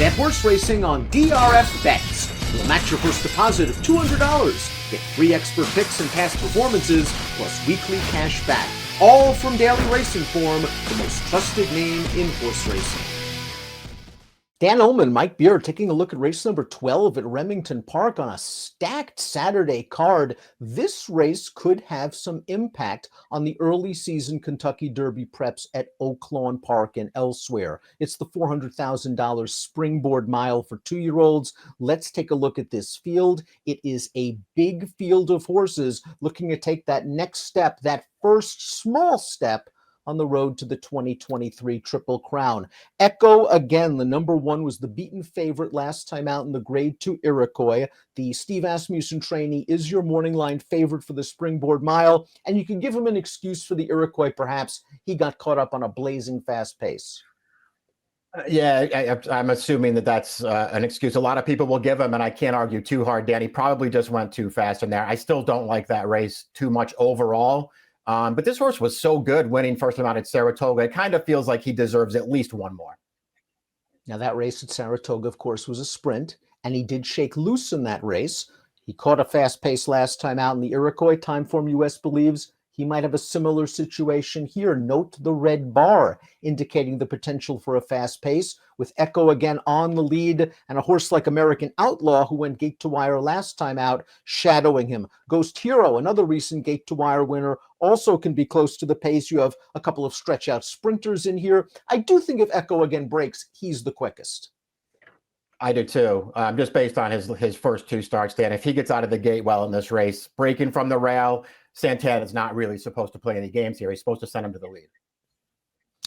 Bet horse racing on DRF Bets. We'll match your first deposit of $200. Get free expert picks and past performances, plus weekly cash back. All from Daily Racing Form, the most trusted name in horse racing. Dan Illman, Mike Beer, taking a look at race number 12 at Remington Park on a stacked Saturday card. This race could have some impact on the early season Kentucky Derby preps at Oaklawn Park and elsewhere. It's the $400,000 Springboard Mile for 2-year-olds. Let's take a look at this field. It is a big field of horses looking to take that next step, that first small step on the road to the 2023 Triple Crown. Echo, again, the number one, was the beaten favorite last time out in the Grade 2 Iroquois. The Steve Asmussen trainee is your morning line favorite for the Springboard Mile, and you can give him an excuse for the Iroquois, perhaps. He got caught up on a blazing fast pace. I'm assuming that's an excuse a lot of people will give him, and I can't argue too hard, Dan. He probably just went too fast in there. I still don't like that race too much overall. But this horse was so good winning first time out at Saratoga. It kind of feels like he deserves at least one more. Now, that race at Saratoga, of course, was a sprint, and he did shake loose in that race. He caught a fast pace last time out in the Iroquois. Timeform US believes he might have a similar situation here. Note the red bar indicating the potential for a fast pace, with Echo again on the lead and a horse like American Outlaw, who went gate to wire last time out, shadowing him. Ghost Hero, another recent gate to wire winner, also can be close to the pace. You have a couple of stretch out sprinters in here. I do think if Echo again breaks, he's the quickest. I do too, just based on his first two starts, Dan. If he gets out of the gate well in this race, breaking from the rail, Santana's not really supposed to play any games here. He's supposed to send him to the lead.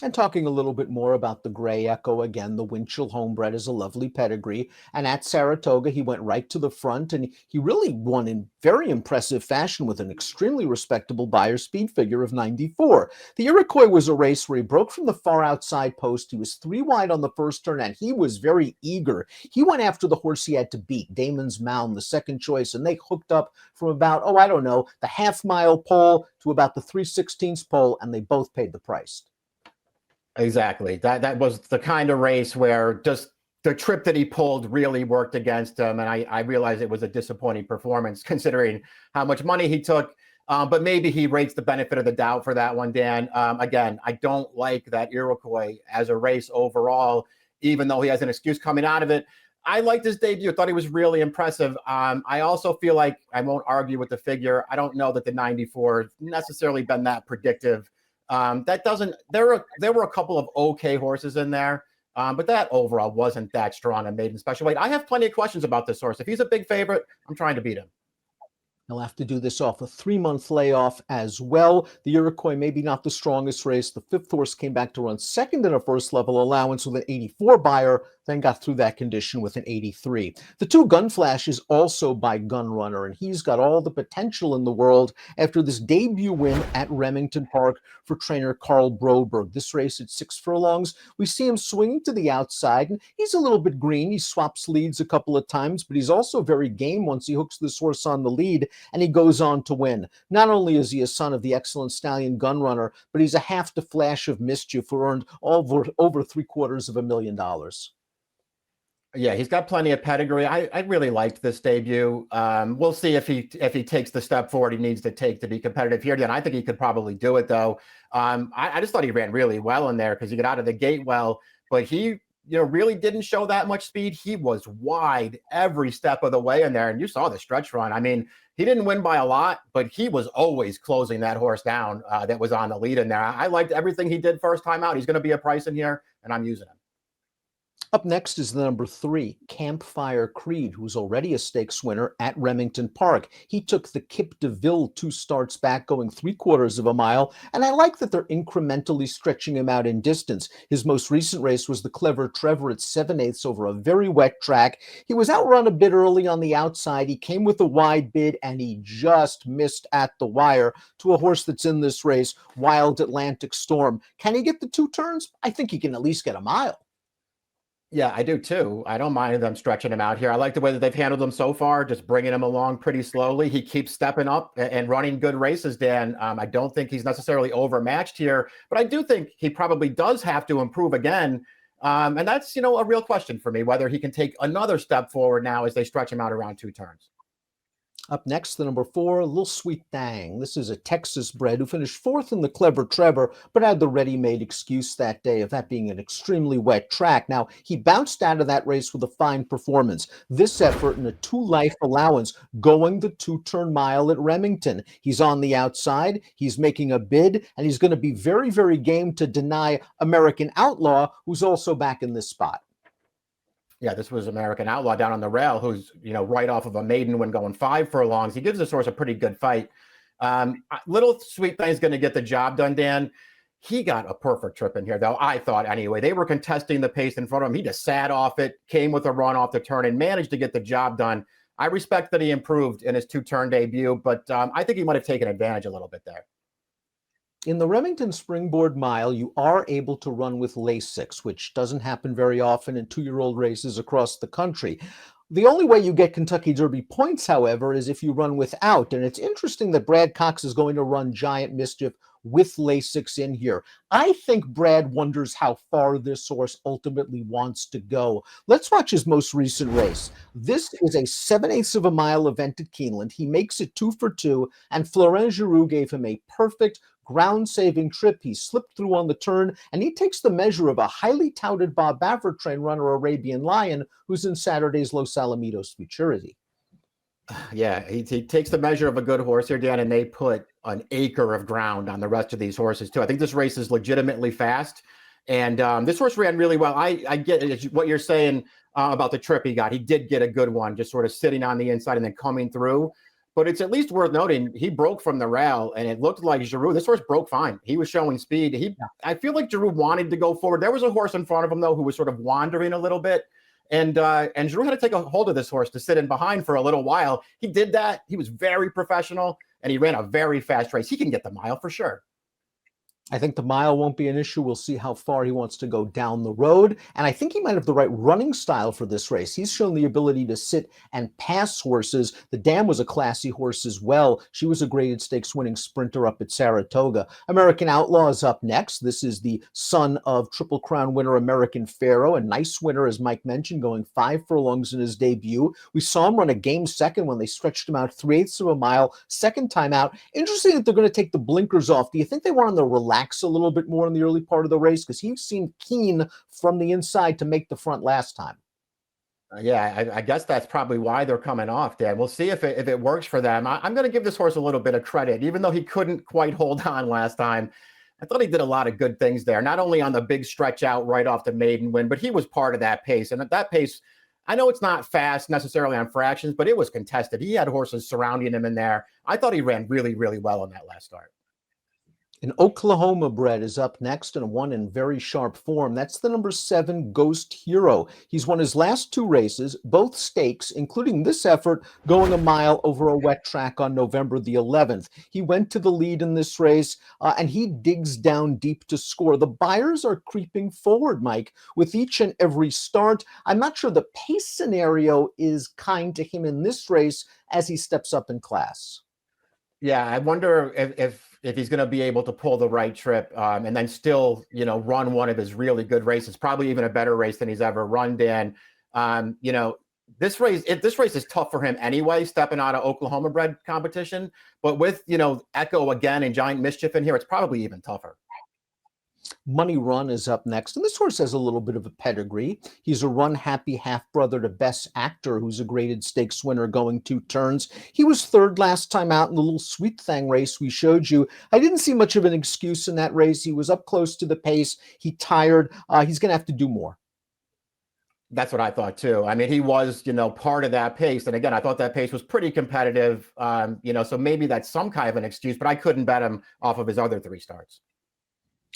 And talking a little bit more about the Gray Echo, again, the Winchell homebred is a lovely pedigree. And at Saratoga, he went right to the front, and he really won in very impressive fashion with an extremely respectable buyer speed figure of 94. The Iroquois was a race where he broke from the far outside post. He was 3 wide on the first turn, and he was very eager. He went after the horse he had to beat, Damon's Mound, the second choice, and they hooked up from about, the half-mile pole to about the 3/16 pole, and they both paid the price. Exactly. That was the kind of race where just the trip that he pulled really worked against him. And I realized it was a disappointing performance considering how much money he took. But maybe he rates the benefit of the doubt for that one, Dan. Again, I don't like that Iroquois as a race overall, even though he has an excuse coming out of it. I liked his debut. I thought he was really impressive. I also feel like I won't argue with the figure. I don't know that the 94 necessarily been that predictive. There were a couple of okay horses in there, but that overall wasn't that strong a maiden special weight. I have plenty of questions about this horse. If he's a big favorite, I'm trying to beat him. He'll have to do this off a 3-month layoff as well. The Iroquois, maybe not the strongest race. The 5th horse came back to run second in a first-level allowance with an 84 buyer, then got through that condition with an 83. The 2 Gun Flash is also by Gun Runner, and he's got all the potential in the world after this debut win at Remington Park for trainer Carl Broberg. This race at 6 furlongs, we see him swinging to the outside, and he's a little bit green. He swaps leads a couple of times, but he's also very game once he hooks this horse on the lead, and he goes on to win. Not only is he a son of the excellent stallion Gun Runner, but he's a half the flash of Mischief, who earned over $750,000. Yeah, he's got plenty of pedigree. I really liked this debut. We'll see if he takes the step forward he needs to take to be competitive here. Then I think he could probably do it, though. I just thought he ran really well in there because he got out of the gate well, but he really didn't show that much speed. He was wide every step of the way in there, and you saw the stretch run. I mean, he didn't win by a lot, but he was always closing that horse down that was on the lead in there. I liked everything he did first time out. He's going to be a price in here, and I'm using him. Up next is the number 3, Campfire Creed, who's already a stakes winner at Remington Park. He took the Kip DeVille 2 starts back, going 3/4 of a mile, and I like that they're incrementally stretching him out in distance. His most recent race was the Clever Trevor at 7/8 over a very wet track. He was outrun a bit early on the outside. He came with a wide bid, and he just missed at the wire to a horse that's in this race, Wild Atlantic Storm. Can he get the 2 turns? I think he can at least get a mile. Yeah, I do too. I don't mind them stretching him out here. I like the way that they've handled him so far, just bringing him along pretty slowly. He keeps stepping up and running good races, Dan. I don't think he's necessarily overmatched here, but I do think he probably does have to improve again. And that's, a real question for me, whether he can take another step forward now as they stretch him out around 2 turns. Up next, the number 4, Little Sweet Thang. This is a Texas bred who finished 4th in the Clever Trevor, but had the ready-made excuse that day of that being an extremely wet track. Now, he bounced out of that race with a fine performance. This effort in a 2-life allowance, going the 2-turn mile at Remington. He's on the outside, he's making a bid, and he's going to be very, very game to deny American Outlaw, who's also back in this spot. Yeah, this was American Outlaw down on the rail, who's, right off of a maiden win going 5 furlongs. He gives this horse a pretty good fight. Little Sweet Thing's going to get the job done, Dan. He got a perfect trip in here, though, I thought anyway. They were contesting the pace in front of him. He just sat off it, came with a run off the turn, and managed to get the job done. I respect that he improved in his 2-turn debut, but I think he might have taken advantage a little bit there. In the Remington Springboard Mile, you are able to run with Lasix, which doesn't happen very often in 2-year-old races across the country. The only way you get Kentucky Derby points, however, is if you run without. And it's interesting that Brad Cox is going to run Giant Mischief with Lasix in here. I think Brad wonders how far this horse ultimately wants to go. Let's watch his most recent race. This is a 7/8 of a mile event at Keeneland. He makes it 2 for 2, and Florent Giroux gave him a perfect ground-saving trip. He slipped through on the turn, and he takes the measure of a highly touted Bob Baffert train runner, Arabian Lion, who's in Saturday's Los Alamitos Futurity. Yeah, he takes the measure of a good horse here, Dan, and they put an acre of ground on the rest of these horses, too. I think this race is legitimately fast, and this horse ran really well. I get what you're saying about the trip he got. He did get a good one, just sort of sitting on the inside and then coming through. But it's at least worth noting, he broke from the rail, and it looked like Giroux. This horse broke fine. He was showing speed. I feel like Giroux wanted to go forward. There was a horse in front of him, though, who was sort of wandering a little bit. And Giroux had to take a hold of this horse to sit in behind for a little while. He did that. He was very professional, and he ran a very fast race. He can get the mile for sure. I think the mile won't be an issue. We'll see how far he wants to go down the road. And I think he might have the right running style for this race. He's shown the ability to sit and pass horses. The Dam was a classy horse as well. She was a graded stakes winning sprinter up at Saratoga. American Outlaw is up next. This is the son of Triple Crown winner American Pharaoh. A nice winner, as Mike mentioned, going 5 furlongs in his debut. We saw him run a game second when they stretched him out 3/8 of a mile, second time out. Interesting that they're going to take the blinkers off. Do you think they want him to relax a little bit more in the early part of the race? Because he seemed keen from the inside to make the front last time. Yeah, I guess that's probably why they're coming off, Dan. We'll see if it works for them. I'm going to give this horse a little bit of credit, even though he couldn't quite hold on last time. I thought he did a lot of good things there, not only on the big stretch out right off the maiden win, but he was part of that pace. And at that pace, I know it's not fast necessarily on fractions, but it was contested. He had horses surrounding him in there. I thought he ran really, really well in that last start. An Oklahoma bred is up next, and one in very sharp form. That's the number 7 Ghost Hero. He's won his last 2 races, both stakes, including this effort going a mile over a wet track on November the 11th. He went to the lead in this race, and he digs down deep to score. The buyers are creeping forward, Mike, with each and every start. I'm not sure the pace scenario is kind to him in this race as he steps up in class. Yeah, I wonder if he's going to be able to pull the right trip and then still, run one of his really good races, probably even a better race than he's ever run, Dan. This race is tough for him anyway, stepping out of Oklahoma bred competition. But with, Echo again and Giant Mischief in here, it's probably even tougher. Money Run is up next, and this horse has a little bit of a pedigree. He's a run-happy half-brother to Best Actor, who's a graded stakes winner going 2 turns. He was 3rd last time out in the Little Sweet Thang race we showed you. I didn't see much of an excuse in that race. He was up close to the pace. He tired. He's going to have to do more. That's what I thought, too. I mean, he was, part of that pace. And again, I thought that pace was pretty competitive, so maybe that's some kind of an excuse, but I couldn't bet him off of his other 3 starts.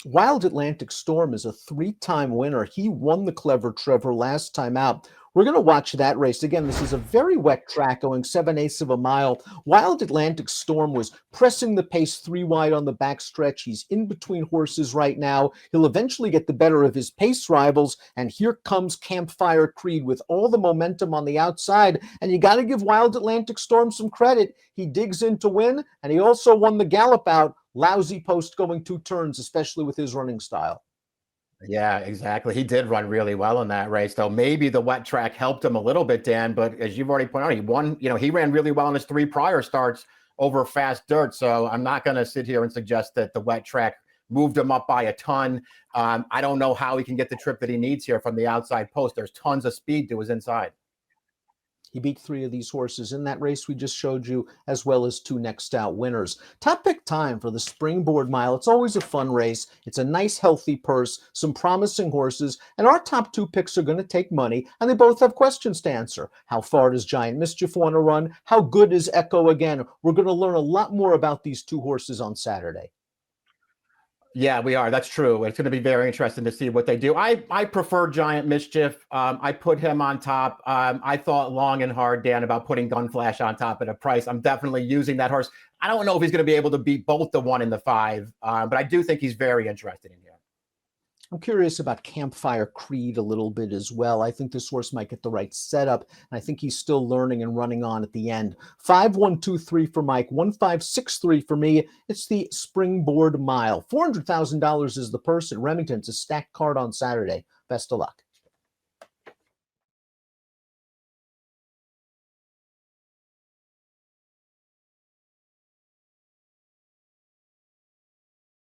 Wild Atlantic Storm is a 3-time winner. He won the Clever Trevor last time out. We're going to watch that race. Again, this is a very wet track going 7/8 of a mile. Wild Atlantic Storm was pressing the pace 3 wide on the backstretch. He's in between horses right now. He'll eventually get the better of his pace rivals. And here comes Campfire Creed with all the momentum on the outside. And you got to give Wild Atlantic Storm some credit. He digs in to win, and he also won the gallop out. Lousy post going 2 turns, especially with his running style. Yeah, exactly. He did run really well in that race, though. Maybe the wet track helped him a little bit, Dan. But as you've already pointed out, he won. He ran really well in his 3 prior starts over fast dirt. So I'm not going to sit here and suggest that the wet track moved him up by a ton. I don't know how he can get the trip that he needs here from the outside post. There's tons of speed to his inside. He beat 3 of these horses in that race we just showed you, as well as 2 next out winners. Top pick time for the Springboard Mile. It's always a fun race. It's a nice, healthy purse, some promising horses, and our top 2 picks are going to take money, and they both have questions to answer. How far does Giant Mischief want to run? How good is Echo again? We're going to learn a lot more about these 2 horses on Saturday. Yeah, we are. That's true. It's going to be very interesting to see what they do. I prefer Giant Mischief. I put him on top. I thought long and hard, Dan, about putting Gunflash on top at a price. I'm definitely using that horse. I don't know if he's going to be able to beat both the 1 and the 5, but I do think he's very interested in here. I'm curious about Campfire Creed a little bit as well. I think this horse might get the right setup, and I think he's still learning and running on at the end. 5123 for Mike, 1563 for me. It's the Springboard Mile. $400,000 is the purse at Remington. It's a stacked card on Saturday. Best of luck.